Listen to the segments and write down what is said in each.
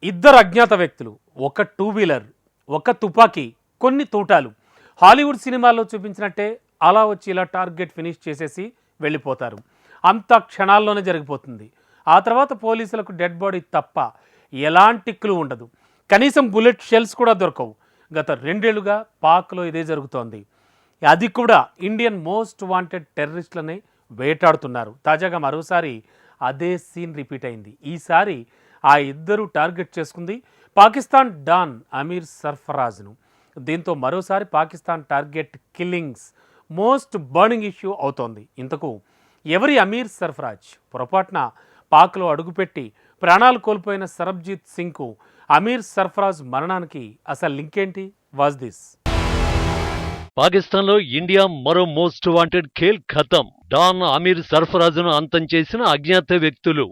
ఇద్దరు అజ్ఞాత వ్యక్తులు, ఒక టూ వీలర్, ఒక తుపాకీ, కొన్ని తూటాలు. హాలీవుడ్ సినిమాల్లో చూపించినట్టే అలా వచ్చి ఇలా టార్గెట్ ఫినిష్ చేసేసి వెళ్ళిపోతారు. అంతా క్షణాల్లోనే జరిగిపోతుంది. ఆ తర్వాత పోలీసులకు డెడ్ బాడీ తప్ప ఎలాంటి క్లూ ఉండదు. కనీసం బుల్లెట్ షెల్స్ కూడా దొరకవు. గత 2 ఏళ్లుగా పాక్లో ఇదే జరుగుతోంది. అది కూడా ఇండియన్ మోస్ట్ వాంటెడ్ టెర్రరిస్టులనే వేటాడుతున్నారు. తాజాగా మరోసారి అదే సీన్ రిపీట్ అయింది. ఈసారి ఆ ఇద్దరు టార్గెట్ చేసుకుంది పాకిస్తాన్ డాన్ అమీర్ సర్ఫరాజ్ను. దీంతో మరోసారి Pakistan target killings most burning issue అవుతోంది. ఇంతకు ఎవరి అమీర్ సర్ఫరాజ్? పొరపాటున పాక్లో అడుగుపెట్టి ప్రాణాలు కోల్పోయిన సరబ్జీత్ సింగ్కు అమీర్ సర్ఫరాజ్ మరణానికి అసలు లింక్ ఏంటి? Was this? పాకిస్తాన్లో ఇండియా మరో మోస్ట్ వాంటెడ్ ఖేల్ ఖతం. డాన్ అమీర్ సర్ఫరాజ్ను అంతం చేసిన అజ్ఞాత వ్యక్తులు.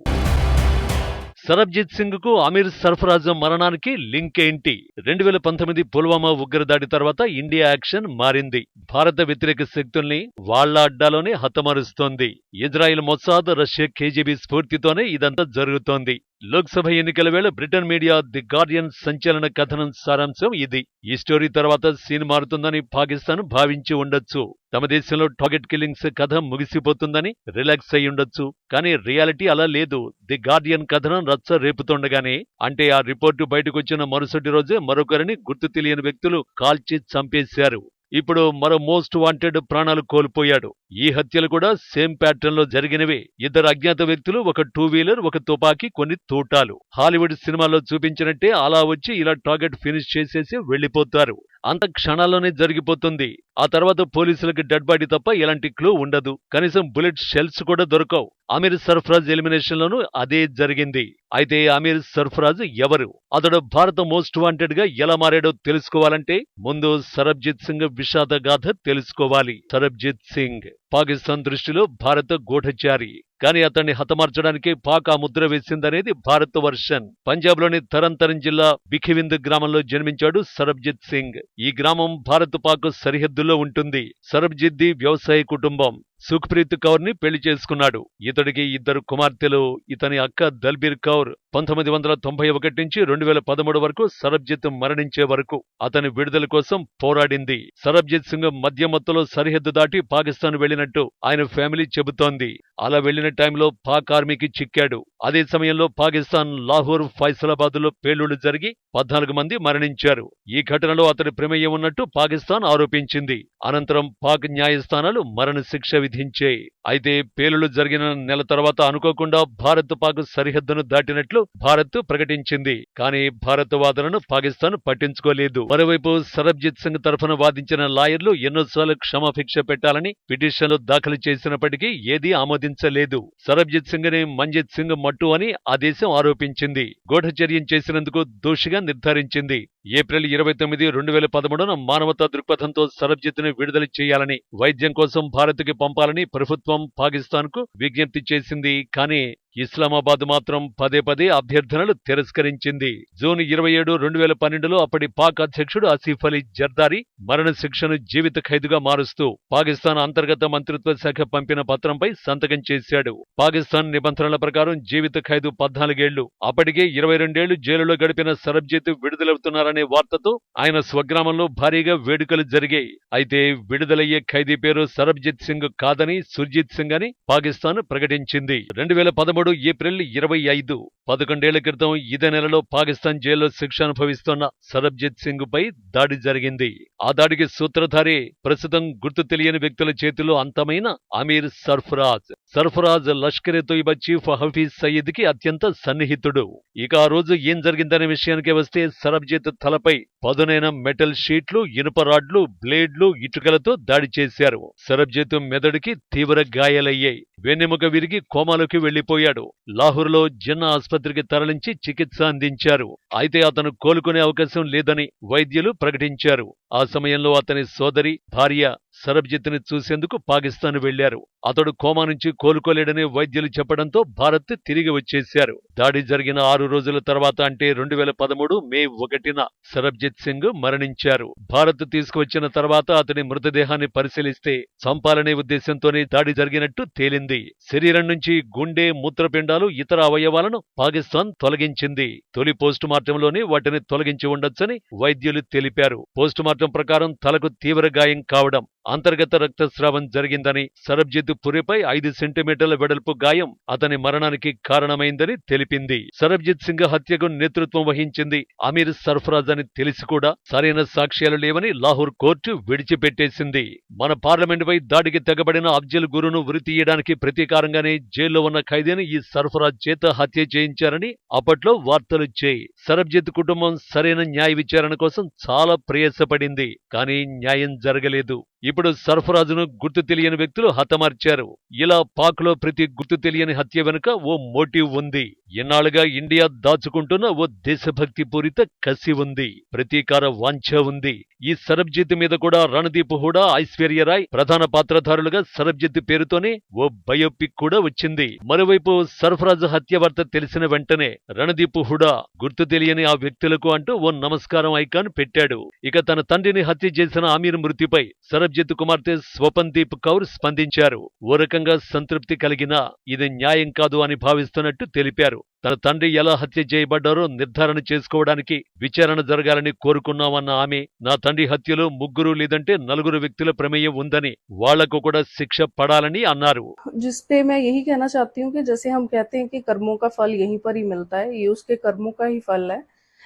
సరబ్జీత్ సింగ్ కు అమీర్ సర్ఫరాజ్ మరణానికి లింక్ ఏంటి? 2019 పుల్వామా ఉగ్రదాడి తర్వాత ఇండియా యాక్షన్ మారింది. భారత వ్యతిరేక శక్తుల్ని వాళ్ల అడ్డాలోనే హతమారుస్తోంది. ఇజ్రాయిల్ మొసాద్, రష్యా కేజీబీ స్ఫూర్తితోనే ఇదంతా జరుగుతోంది. లోక్సభ ఎన్నికల వేళ బ్రిటన్ మీడియా ది గార్డియన్ సంచలన కథనం సారాంశం ఇది. ఈ స్టోరీ తర్వాత సీన్ మారుతుందని పాకిస్తాన్ భావించి ఉండొచ్చు. తమ దేశంలో టార్గెట్ కిల్లింగ్స్ కథ ముగిసిపోతుందని రిలాక్స్ అయి ఉండొచ్చు. కానీ రియాలిటీ అలా లేదు. ది గార్డియన్ కథనం రచ్చ రేపుతుండగానే, అంటే ఆ రిపోర్టు బయటకొచ్చిన మరుసటి రోజే మరొకరిని గుర్తు తెలియని వ్యక్తులు కాల్చి చంపేశారు. ఇప్పుడు మరో మోస్ట్ వాంటెడ్ ప్రాణాలు కోల్పోయాడు. ఈ హత్యలు కూడా సేమ్ ప్యాటర్న్ లో జరిగినవే. ఇద్దరు అజ్ఞాత వ్యక్తులు, ఒక టూ వీలర్, ఒక తుపాకీ, కొన్ని తూటాలు. హాలీవుడ్ సినిమాల్లో చూపించినట్టే అలా వచ్చి ఇలా టార్గెట్ ఫినిష్ చేసేసి వెళ్లిపోతారు. అంత క్షణాల్లోనే జరిగిపోతుంది. ఆ తర్వాత పోలీసులకు డెడ్ బాడీ తప్ప ఎలాంటి క్లూ ఉండదు. కనీసం బుల్లెట్ షెల్స్ కూడా దొరకవు. అమీర్ సర్ఫరాజ్ ఎలిమినేషన్ లోనూ అదే జరిగింది. అయితే అమీర్ సర్ఫరాజ్ ఎవరు? అతడు భారత మోస్ట్ వాంటెడ్ గా ఎలా మారాడో తెలుసుకోవాలంటే ముందు సరబ్జీత్ సింగ్ విషాద గాథ తెలుసుకోవాలి. సరబ్జీత్ సింగ్ పాకిస్తాన్ దృష్టిలో భారత గూఢచారి. కానీ అతన్ని హతమార్చడానికి పాక్ ఆ ముద్ర వేసిందనేది భారత్ వర్షన్. పంజాబ్లోని తరంతరం జిల్లా బిఖివింద్ గ్రామంలో జన్మించాడు సరబ్జీత్ సింగ్. ఈ గ్రామం భారత్ పాక్ సరిహద్దుల్లో ఉంటుంది. సరబ్జీత్ది వ్యవసాయ కుటుంబం. సుఖ్ప్రీత్ కౌర్ ని పెళ్లి చేసుకున్నాడు. ఇతడికి ఇద్దరు కుమార్తెలు. ఇతని అక్క దల్బీర్ కౌర్ 1991 నుంచి 2013 వరకు సరబ్జీత్ మరణించే వరకు అతని విడుదల కోసం పోరాడింది. సరబ్జీత్ సింగ్ మధ్యమత్తులో సరిహద్దు దాటి పాకిస్తాన్ వెళ్లినట్టు ఆయన ఫ్యామిలీ చెబుతోంది. అలా వెళ్లిన టైంలో పాక్ ఆర్మీకి చిక్కాడు. అదే సమయంలో పాకిస్తాన్ లాహోర్, ఫైసలాబాద్ లో పేలుళ్లు జరిగి 14 మంది మరణించారు. ఈ ఘటనలో అతడి ప్రమేయం ఉన్నట్టు పాకిస్తాన్ ఆరోపించింది. అనంతరం పాక్ న్యాయస్థానాలు మరణశిక్ష విధించాయి. అయితే పేలుళ్లు జరిగిన నెల తర్వాత అనుకోకుండా భారత్ పాక్ సరిహద్దును దాటినట్లు భారత్ ప్రకటించింది. కానీ భారత్ వాదనను పాకిస్తాన్ పట్టించుకోలేదు. మరోవైపు సరబ్జీత్ సింగ్ తరఫున వాదించిన లాయర్లు ఎన్నోసార్లు క్షమాభిక్ష పెట్టాలని పిటిషన్లు దాఖలు చేసినప్పటికీ ఏదీ ఆమోదించలేదు. సరబ్జీత్ సింగ్ ని మంజిత్ సింగ్ మట్టు అని ఆ దేశం ఆరోపించింది. గూఢచర్యం చేసినందుకు దోషిగా నిర్ధారించింది. ఏప్రిల్ 29, 2013న మానవతా దృక్పథంతో సరబ్జీత్ ని విడుదల చేయాలని, వైద్యం కోసం భారత్కి పంపాలని ప్రభుత్వం పాకిస్తాన్ కు విజ్ఞప్తి చేసింది. కానీ ఇస్లామాబాద్ మాత్రం పదే పదే అభ్యర్థనలు తిరస్కరించింది. జూన్ 27, 2012లో అప్పటి పాక్ అధ్యక్షుడు ఆసిఫ్ అలీ జర్దారీ మరణశిక్షను జీవిత ఖైదుగా మారుస్తూ పాకిస్తాన్ అంతర్గత మంత్రిత్వ శాఖ పంపిన పత్రంపై సంతకం చేశాడు. పాకిస్తాన్ నిబంధనల ప్రకారం జీవిత ఖైదు 14 ఏళ్లు. అప్పటికే 22 ఏళ్లు జైలులో గడిపిన సరబ్జీత్ విడుదలవుతున్నారనే వార్తతో ఆయన స్వగ్రామంలో భారీగా వేడుకలు జరిగాయి. అయితే విడుదలయ్యే ఖైదీ పేరు సరబ్జీత్ సింగ్ కాదని సుర్జీత్ సింగ్ అని పాకిస్తాన్ ప్రకటించింది. 2013 ఏప్రిల్ 25, 11 ఏళ్ల క్రితం ఇదే నెలలో పాకిస్తాన్ జైల్లో శిక్ష అనుభవిస్తున్న సరబ్జీత్ సింగ్ పై దాడి జరిగింది. ఆ దాడికి సూత్రధారి ప్రస్తుతం గుర్తు తెలియని వ్యక్తుల చేతిలో అంతమైన అమీర్ సర్ఫరాజ్. సర్ఫరాజ్ లష్కరే తోయిబా చీఫ్ హఫీజ్ సయీద్ కి అత్యంత సన్నిహితుడు. ఇక ఆ రోజు ఏం జరిగిందనే విషయానికి వస్తే, సరబ్జీత్ తలపై పదునైన మెటల్ షీట్లు, ఇనుప రాడ్లు, బ్లేడ్లు, ఇటుకలతో దాడి చేశారు. సరబ్జీత్ మెదడుకి తీవ్ర గాయాలయ్యాయి. వెన్నెముక విరిగి కోమాలోకి వెళ్లిపోయాడు. లాహోర్లో జిన్నా ఆసుపత్రికి తరలించి చికిత్స అందించారు. అయితే అతను కోలుకునే అవకాశం లేదని వైద్యులు ప్రకటించారు. ఆ సమయంలో అతని సోదరి, భార్య సరబ్జిత్ ని చూసేందుకు పాకిస్తాన్ వెళ్లారు. అతడు కోమా నుంచి కోలుకోలేడని వైద్యులు చెప్పడంతో భారత్ తిరిగి వచ్చేశారు. దాడి జరిగిన 6 రోజుల తర్వాత అంటే 2013 మే 1న సరబ్జిత్ సింగ్ మరణించారు. భారత్ తీసుకువచ్చిన తర్వాత అతని మృతదేహాన్ని పరిశీలిస్తే చంపాలనే ఉద్దేశంతోనే దాడి జరిగినట్టు తేలింది. శరీరం నుంచి గుండె, మూత్రపిండాలు, ఇతర అవయవాలను పాకిస్తాన్ తొలగించింది. తొలి పోస్టుమార్టంలోనే వాటిని తొలగించి ఉండొచ్చని వైద్యులు తెలిపారు. పోస్టుమార్టం ప్రకారం తలకు తీవ్ర గాయం కావడం, అంతర్గత రక్తస్రావం జరిగిందని, సరబ్జిత్ పురిపై 5 సెంటీమీటర్ల వెడల్పు గాయం అతని మరణానికి కారణమైందని తెలిపింది. సరబ్జిత్ సింగ్ హత్యకు నేతృత్వం వహించింది అమీర్ సర్ఫరాజ్ అని తెలిసి కూడా సరైన సాక్ష్యాలు లేవని లాహోర్ కోర్టు విడిచిపెట్టేసింది. మన పార్లమెంటుపై దాడికి తెగబడిన అఫ్జల్ గురును ఉరితీయడానికి ప్రతీకారంగానే జైల్లో ఉన్న ఖైదీని ఈ సర్ఫరాజ్ చేత హత్య చేయించారని అప్పట్లో వార్తలొచ్చాయి. సరబ్జిత్ కుటుంబం సరైన న్యాయ విచారణ కోసం చాలా ప్రయాసపడింది. కానీ న్యాయం జరగలేదు. ఇప్పుడు సర్ఫరాజును గుర్తు తెలియని వ్యక్తులు హతమార్చారు. ఇలా పాక్లో ప్రతి గుర్తు తెలియని హత్య వెనుక ఓ మోటివ్ ఉంది. ఇన్నాళ్లుగా ఇండియా దాచుకుంటున్న ఓ దేశభక్తి పూరిత కసి ఉంది. ప్రతీకార వాంఛ ఉంది. ఈ సరబ్జిత్ మీద కూడా రణదీప్ హుడా, ఐశ్వర్య రాయ్ ప్రధాన పాత్రధారులుగా సరబ్జిత్ పేరుతోనే ఓ బయోపిక్ కూడా వచ్చింది. మరోవైపు సర్ఫరాజ్ హత్య వార్త తెలిసిన వెంటనే రణదీప్ హుడా గుర్తు తెలియని ఆ వ్యక్తులకు అంటూ ఓ నమస్కారం ఐకాన్ పెట్టాడు. ఇక తన తండ్రిని హత్య చేసిన ఆమీర్ మృతిపై సరబ్జిత్ కుమార్తె స్వపన్దీప్ కౌర్ స్పందించారు. ఓ రకంగా సంతృప్తి కలిగినా ఇది న్యాయం కాదు అని భావిస్తున్నట్టు తెలిపారు. తన తండ్రి ఎలా హత్య చేయబడ్డారో నిర్ధారణ చేసుకోవడానికి విచారణ జరగాలని కోరుకున్నామన్న ఆమె, నా తండ్రి హత్యలో 3 లేదంటే 4 వ్యక్తుల ప్రమేయం ఉందని, వాళ్లకు కూడా శిక్ష పడాలని అన్నారు. जिसपे मैं यही कहना चाहती हूँ कि जैसे हम कहते हैं कि कर्मों का फल यहीं पर ही मिलता है, ये उसके कर्मों का ही फल है।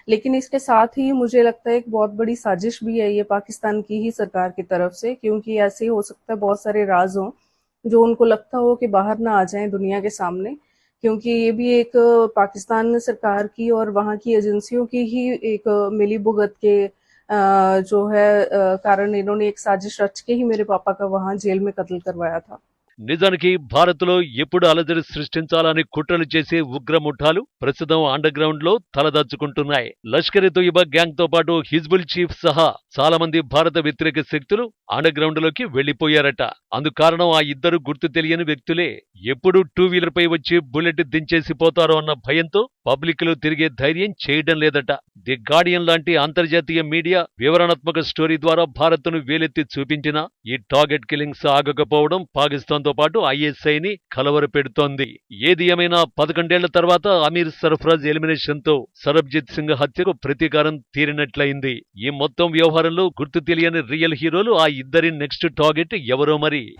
लेकिन इसके साथ ही मुझे लगता है एक बहुत बड़ी साजिश भी है ये पाकिस्तान की ही सरकार की तरफ से, क्योंकि ऐसे हो सकता है बहुत सारे राज हों जो उनको लगता हो कि बाहर ना आ जाएं दुनिया के सामने, क्योंकि ये भी एक पाकिस्तान सरकार की और वहाँ की एजेंसियों की ही एक मिली भुगत के जो है कारण इन्होंने एक साजिश रच के ही मेरे पापा का वहाँ जेल में कत्ल करवाया था। నిజానికి భారత్లో ఎప్పుడు అలజడి సృష్టించాలని కుట్రలు చేసే ఉగ్ర ముఠాలు ప్రస్తుతం అండర్ గ్రౌండ్ లో తలదాచుకుంటున్నాయి. లష్కర్-ఇ తోయిబా గ్యాంగ్ తో పాటు హిజ్బుల్ చీఫ్ సహా చాలా మంది భారత వ్యతిరేక శక్తులు అండర్ గ్రౌండ్ లోకి వెళ్లిపోయారట. అందుకారణం ఆ ఇద్దరు గుర్తు తెలియని వ్యక్తులే. ఎప్పుడు 2 వీలర్ పై వచ్చి బుల్లెట్ దించేసి పోతారో అన్న భయంతో పబ్లిక్ లో తిరిగే ధైర్యం చేయడం లేదట. ది గార్డియన్ లాంటి అంతర్జాతీయ మీడియా వివరణాత్మక స్టోరీ ద్వారా భారత్ను వేలెత్తి చూపించినా ఈ టార్గెట్ కిల్లింగ్స్ ఆగకపోవడం పాకిస్తాన్ తో పాటు ఐఎస్ఐని కలవరపెడుతోంది. ఏది ఏమైనా 11 ఏళ్ల తర్వాత అమీర్ సర్ఫరాజ్ ఎలిమినేషన్ తో సరబ్జిత్ సింగ్ హత్యకు ప్రతీకారం తీరినట్లయింది. ఈ మొత్తం వ్యవహారంలో గుర్తు తెలియని రియల్ హీరోలు ఆ ఇద్దరి నెక్స్ట్ టార్గెట్ ఎవరో మరి.